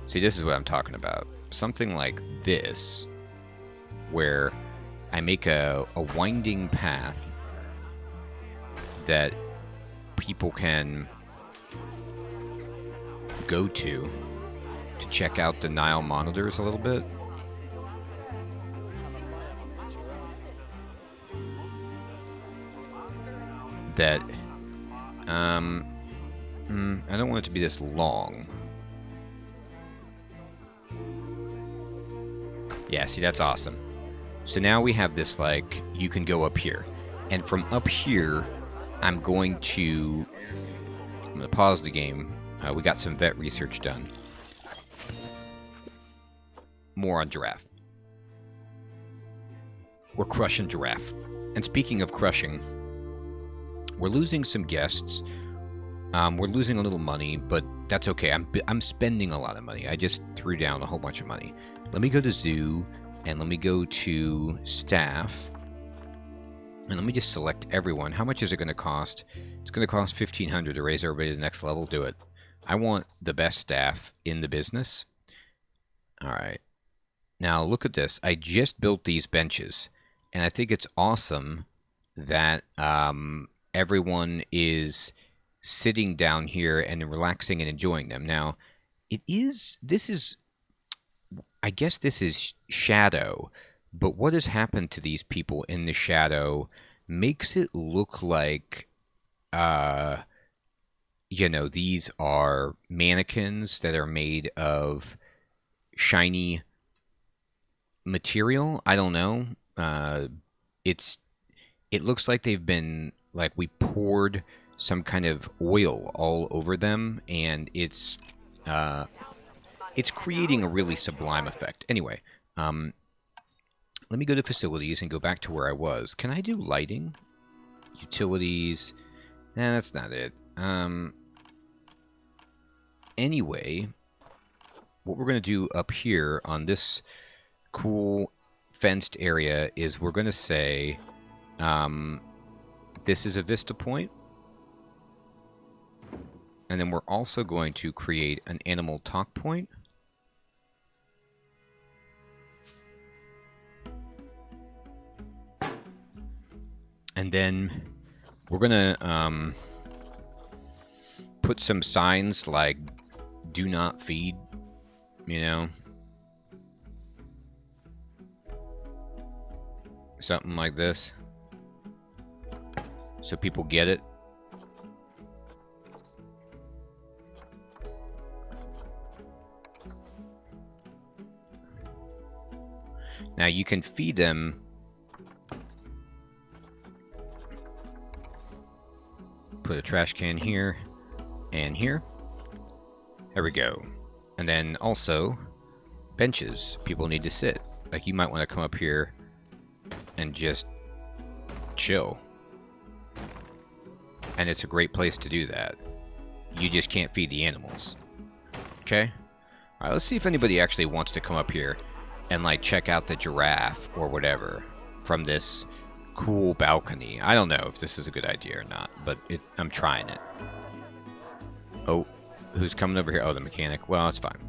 See, this is what I'm talking about. Something like this, where I make a winding path that people can go to check out the Nile Monitors a little bit. That, I don't want it to be this long. Yeah, see, that's awesome. So now we have this, you can go up here. And from up here, I'm going to pause the game. We got some vet research done. More on giraffe. We're crushing giraffe. And speaking of crushing, we're losing some guests. We're losing a little money, but that's okay. I'm spending a lot of money. I just threw down a whole bunch of money. Let me go to zoo, and let me go to staff. And let me just select everyone. How much is it going to cost? It's going to cost $1,500 to raise everybody to the next level. Do it. I want the best staff in the business. All right. Now, look at this. I just built these benches, and I think it's awesome that everyone is sitting down here and relaxing and enjoying them. Now, I guess this is shadow, but what has happened to these people in the shadow makes it look like you know, these are mannequins that are made of shiny material. I don't know. It's it looks like they've been like we poured some kind of oil all over them, and it's creating a really sublime effect. Anyway, let me go to facilities and go back to where I was. Can I do lighting? Utilities? Nah, that's not it. Anyway, what we're going to do up here on this cool fenced area is we're going to say this is a vista point. And then we're also going to create an animal talk point. And then we're going to put some signs like do not feed, you know. Something like this. So people get it. Now you can feed them. Put a trash can here and here. There we go. And then also benches. People need to sit. Like you might want to come up here and just chill. And it's a great place to do that. You just can't feed the animals. Okay? Alright, let's see if anybody actually wants to come up here and like check out the giraffe or whatever from this cool balcony. I don't know if this is a good idea or not, but I'm trying it. Oh, who's coming over here? Oh, the mechanic. Well, it's fine.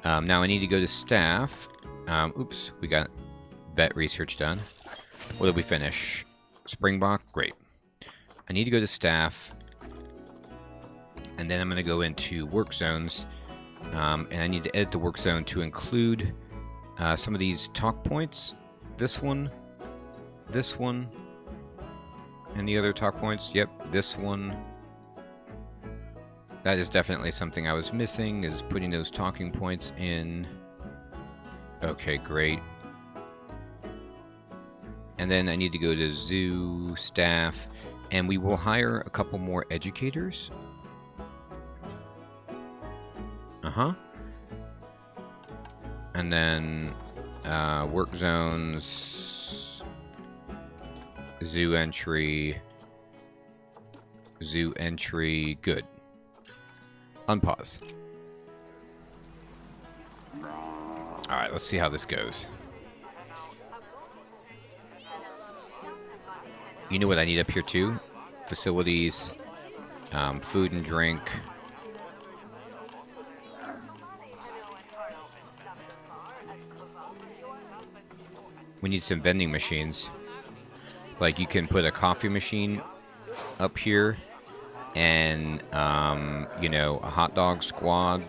Now I need to go to staff. Oops, we got vet research done. What did we finish? Springbok? Great. I need to go to staff. And then I'm going to go into work zones. And I need to edit the work zone to include some of these talk points. This one, and the other talk points. Yep, this one. That is definitely something I was missing, is putting those talking points in. Okay, great. And then I need to go to zoo, staff, and we will hire a couple more educators. And then work zones, zoo entry, good. Unpause. Alright, let's see how this goes. You know what I need up here too? Facilities, food and drink. We need some vending machines. Like you can put a coffee machine up here and, you know, a hot dog squad.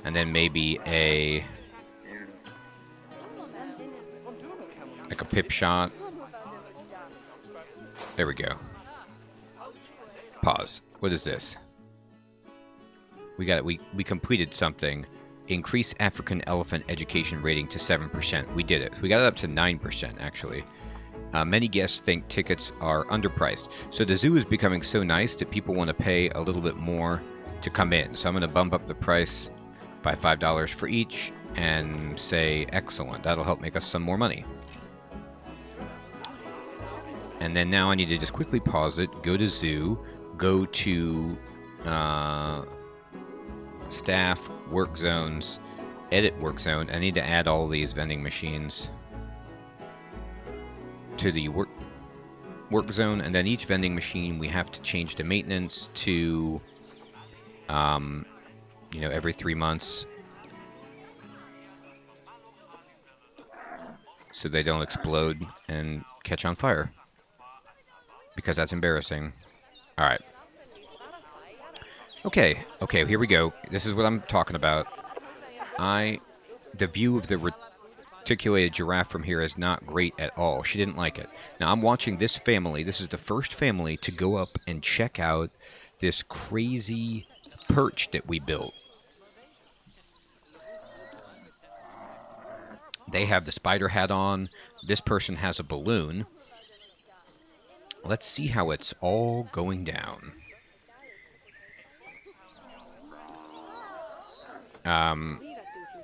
And then maybe like a pip shot. There we go. Pause. What is this? We completed something. Increase African elephant education rating to 7%. We did it. We got it up to 9%, actually. Many guests think tickets are underpriced. So the zoo is becoming so nice that people want to pay a little bit more to come in. So I'm going to bump up the price by $5 for each and say, excellent. That'll help make us some more money. And then now I need to just quickly pause it, go to zoo, go to staff, work zones, edit work zone. I need to add all these vending machines to the work zone, and then each vending machine we have to change the maintenance to, you know, every 3 months, so they don't explode and catch on fire, because that's embarrassing. All right. Okay, here we go. This is what I'm talking about. The view of the Reticulated Giraffe from here is not great at all. She didn't like it. Now, I'm watching this family. This is the first family to go up and check out this crazy perch that we built. They have the spider hat on. This person has a balloon. Let's see how it's all going down.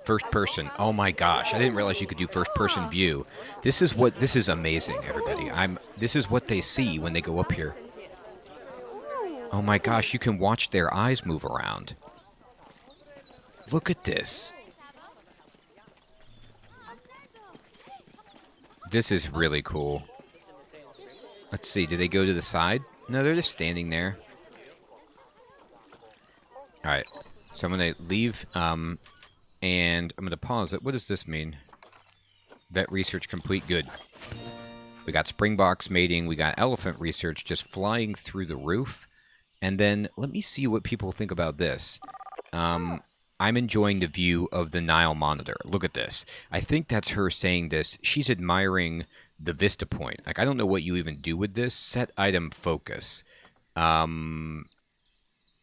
First person. Oh my gosh, I didn't realize you could do first person view. This is amazing, everybody. This is what they see when they go up here. Oh my gosh, you can watch their eyes move around. Look at this. This is really cool. Let's see, do they go to the side? No, they're just standing there. Alright, so I'm going to leave, and I'm going to pause it. What does this mean? Vet research complete. Good. We got springboks mating. We got elephant research just flying through the roof. And then let me see what people think about this. I'm enjoying the view of the Nile Monitor. Look at this. I think that's her saying this. She's admiring the vista point. Like, I don't know what you even do with this. Set item focus.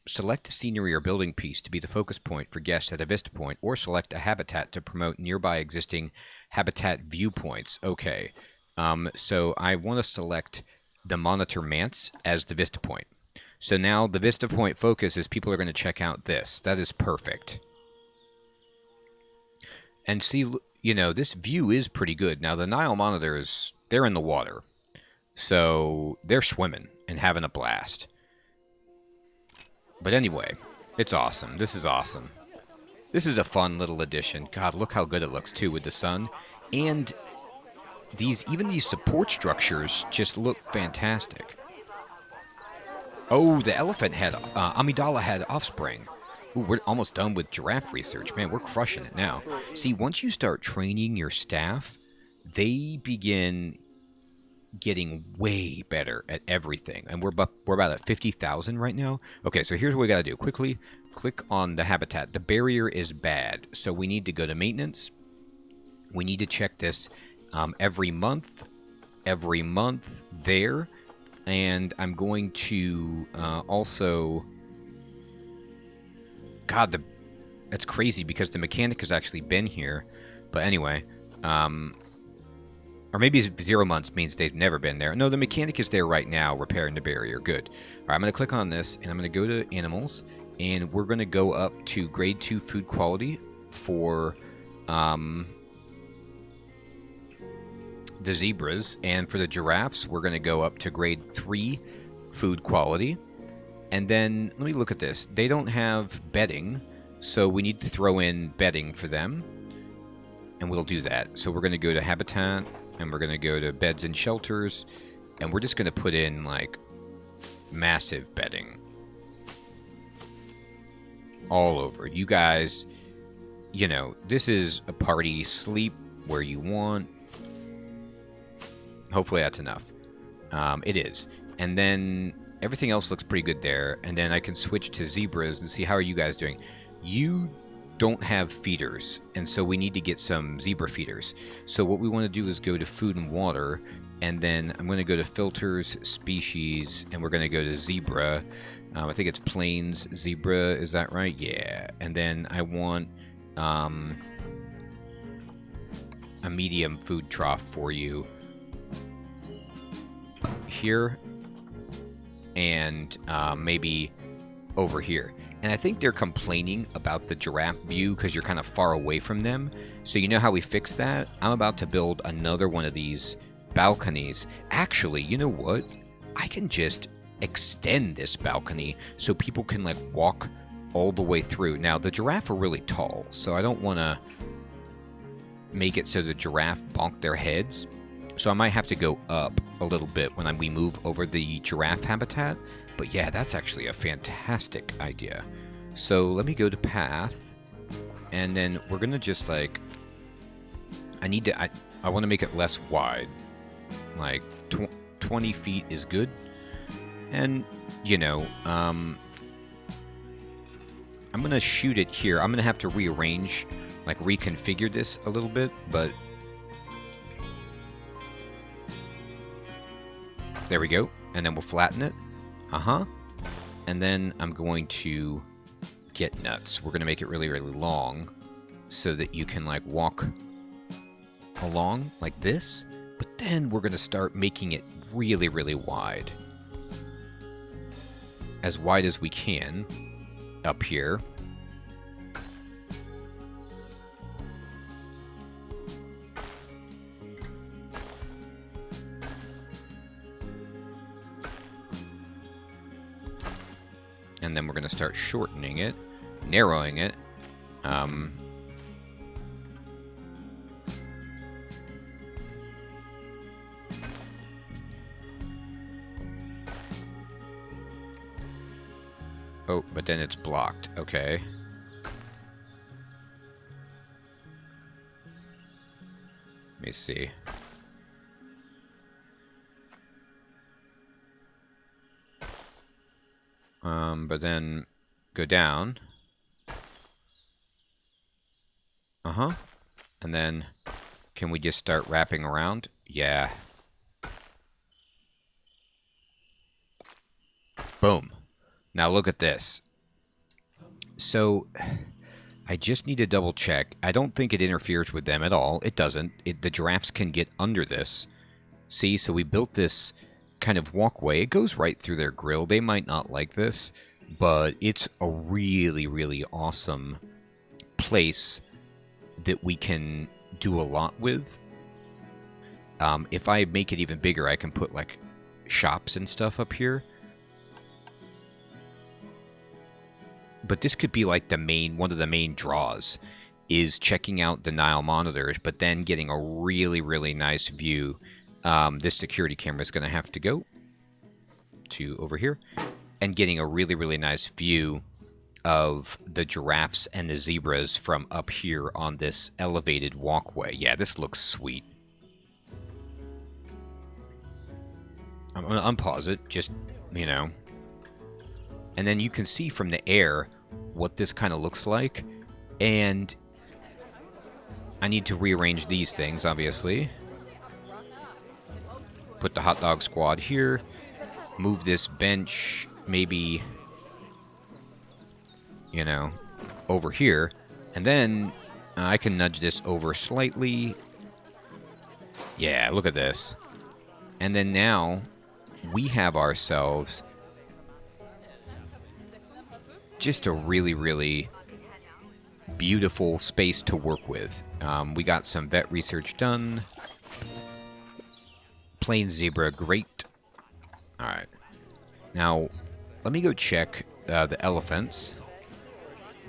Select a scenery or building piece to be the focus point for guests at a vista point, or select a habitat to promote nearby existing habitat viewpoints. Okay. So I want to select the Monitor Manse as the vista point. So now the vista point focus is people are going to check out this. That is perfect. And see, you know, this view is pretty good. Now, the Nile Monitors, they're in the water. So they're swimming and having a blast. But anyway, it's awesome. This is awesome. This is a fun little addition. God, look how good it looks, too, with the sun. And even these support structures just look fantastic. Oh, the elephant had, Amidala had offspring. Ooh, we're almost done with giraffe research. Man, we're crushing it now. See, once you start training your staff, they begin getting way better at everything. And we're about at 50,000 right now. Okay, so here's what we got to do. Quickly, click on the habitat. The barrier is bad, so we need to go to maintenance. We need to check this every month there. And I'm going to also... God, that's crazy because the mechanic has actually been here. But anyway, or maybe 0 months means they've never been there. No, the mechanic is there right now repairing the barrier. Good. All right, I'm going to click on this, and I'm going to go to animals, and we're going to go up to grade 2 food quality for the zebras, and for the giraffes, we're going to go up to grade 3 food quality. And then, let me look at this. They don't have bedding, so we need to throw in bedding for them. And we'll do that. So we're going to go to habitat, and we're going to go to beds and shelters, and we're just going to put in, like, massive bedding. All over. You guys, you know, this is a party. Sleep where you want. Hopefully that's enough. It is. And then... everything else looks pretty good there, and then I can switch to zebras and see how are you guys doing. You don't have feeders, and so we need to get some zebra feeders. So what we want to do is go to food and water, and then I'm going to go to filters, species, and we're going to go to zebra. I think it's plains zebra, is that right? Yeah. And then I want a medium food trough for you here. And maybe over here. And I think they're complaining about the giraffe view because you're kind of far away from them. So you know how we fix that? I'm about to build another one of these balconies. Actually, you know what? I can just extend this balcony so people can like walk all the way through. Now, the giraffe are really tall, so I don't want to make it so the giraffe bonk their heads. So I might have to go up a little bit when we move over the giraffe habitat. But yeah, that's actually a fantastic idea. So let me go to path. And then we're going to just like... I want to make it less wide. Like 20 feet is good. And, you know, I'm going to shoot it here. I'm going to have to rearrange, like reconfigure this a little bit. But There we go. And then we'll flatten it. And then I'm going to get nuts. We're going to make it really, really long so that you can, like, walk along like this. But then we're going to start making it really, really wide. As wide as we can up here. And then we're going to start shortening it, narrowing it. Oh, but then it's blocked. Okay. Let me see. But then go down. And then can we just start wrapping around? Yeah. Boom. Now look at this. So I just need to double check. I don't think it interferes with them at all. It doesn't. The giraffes can get under this. See, so we built this kind of walkway. It goes right through their grill. They might not like this, but it's a really, really awesome place that we can do a lot with. If I make it even bigger, I can put like shops and stuff up here. But this could be like one of the main draws is checking out the Nile Monitors, but then getting a really, really nice view. This security camera is going to have to go to over here and getting a really, really nice view of the giraffes and the zebras from up here on this elevated walkway. Yeah, this looks sweet. I'm going to unpause it, just, you know. And then you can see from the air what this kind of looks like. And I need to rearrange these things, obviously. Put the hot dog squad here. Move this bench maybe, you know, over here. And then I can nudge this over slightly. Yeah, look at this. And then now we have ourselves just a really, really beautiful space to work with. We got some vet research done. Plain zebra, great. Alright. Now, let me go check the elephants.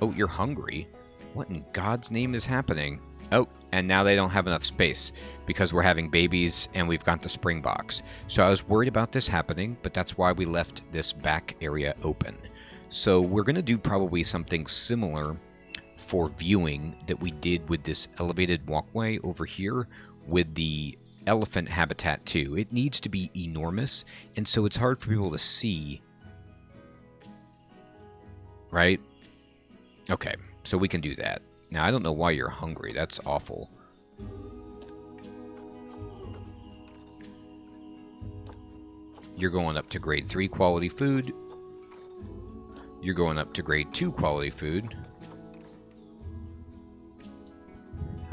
Oh, you're hungry? What in God's name is happening? Oh, and now they don't have enough space because we're having babies and we've got the spring box. So I was worried about this happening, but that's why we left this back area open. So we're going to do probably something similar for viewing that we did with this elevated walkway over here with the elephant habitat too. It needs to be enormous, and so it's hard for people to see. Right? Okay, so we can do that. Now, I don't know why you're hungry. That's awful. You're going up to grade 3 quality food. You're going up to grade 2 quality food.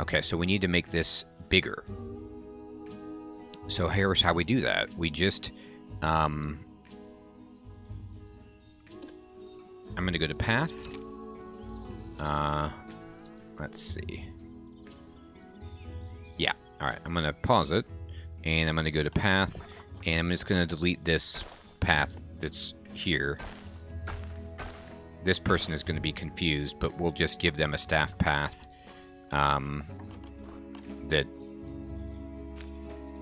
Okay, so we need to make this bigger. So here's how we do that. We just, I'm going to go to path. Let's see. Yeah, alright, I'm going to pause it. And I'm going to go to path. And I'm just going to delete this path that's here. This person is going to be confused, but we'll just give them a staff path. That...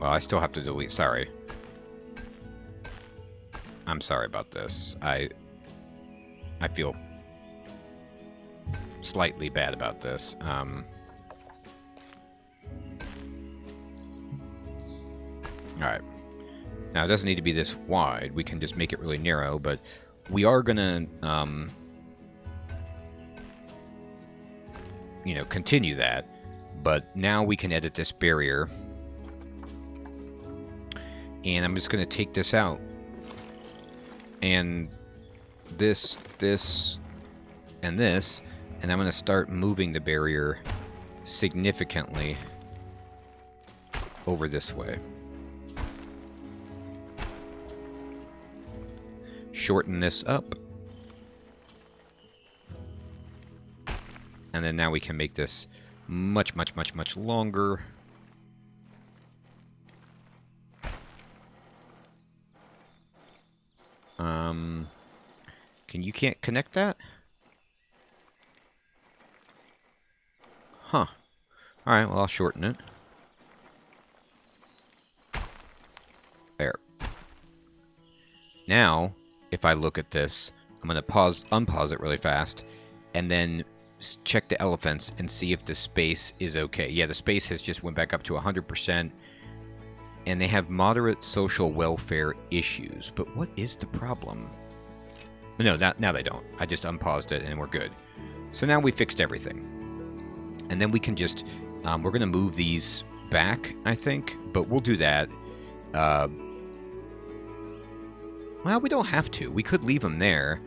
Well, I still have to delete. Sorry. I'm sorry about this. I feel slightly bad about this. Alright. Now, it doesn't need to be this wide. We can just make it really narrow, but we are gonna, you know, continue that. But now we can edit this barrier. And I'm just going to take this out. And this, and this. And I'm going to start moving the barrier significantly over this way. Shorten this up. And then now we can make this much, much, much, much longer. You can't connect that? Huh. Alright, well, I'll shorten it. There. Now, if I look at this, I'm going to unpause it really fast, and then check the elephants and see if the space is okay. Yeah, the space has just went back up to 100%, and they have moderate social welfare issues. But what is the problem? No, now they don't. I just unpaused it, and we're good. So now we fixed everything. And then we can just... we're going to move these back, I think, but we'll do that. Well, we don't have to. We could leave them there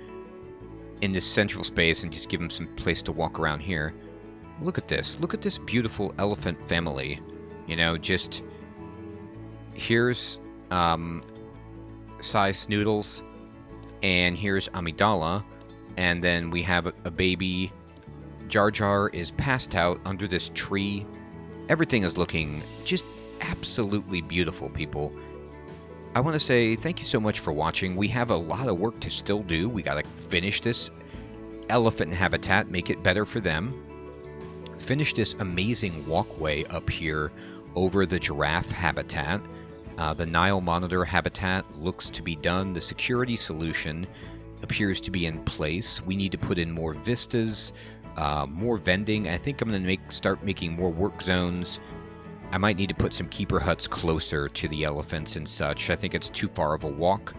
in this central space and just give them some place to walk around here. Look at this. Look at this beautiful elephant family. You know, just... Here's Sai Snoodles, and here's Amidala, and then we have a baby. Jar Jar is passed out under this tree. Everything is looking just absolutely beautiful, people. I want to say thank you so much for watching. We have a lot of work to still do. We got to finish this elephant habitat, make it better for them. Finish this amazing walkway up here over the giraffe habitat. The Nile Monitor habitat looks to be done. The security solution appears to be in place. We need to put in more vistas, more vending. I think I'm going to start making more work zones. I might need to put some keeper huts closer to the elephants and such. I think it's too far of a walk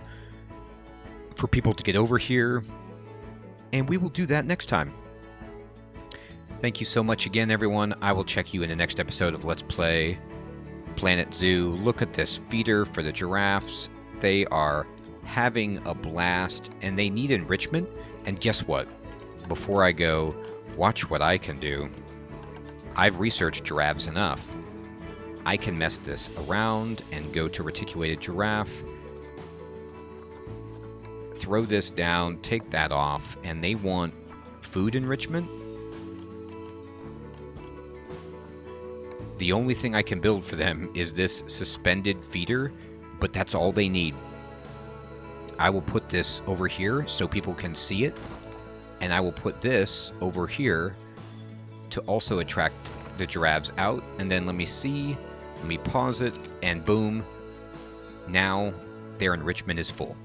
for people to get over here. And we will do that next time. Thank you so much again, everyone. I will check you in the next episode of Let's Play Planet Zoo. Look at this feeder for the giraffes. They are having a blast, and they need enrichment. And guess what? Before I go, watch what I can do. I've researched giraffes enough. I can mess this around and go to Reticulated Giraffe, throw this down, take that off, and they want food enrichment. The only thing I can build for them is this suspended feeder, but that's all they need. I will put this over here so people can see it, and I will put this over here to also attract the giraffes out. And then let me see, let me pause it, and boom, now their enrichment is full.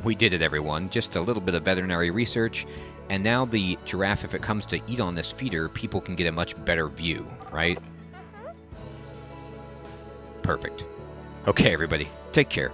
We did it, everyone. Just a little bit of veterinary research, and now the giraffe, if it comes to eat on this feeder, people can get a much better view, right? Perfect. Okay, everybody, take care.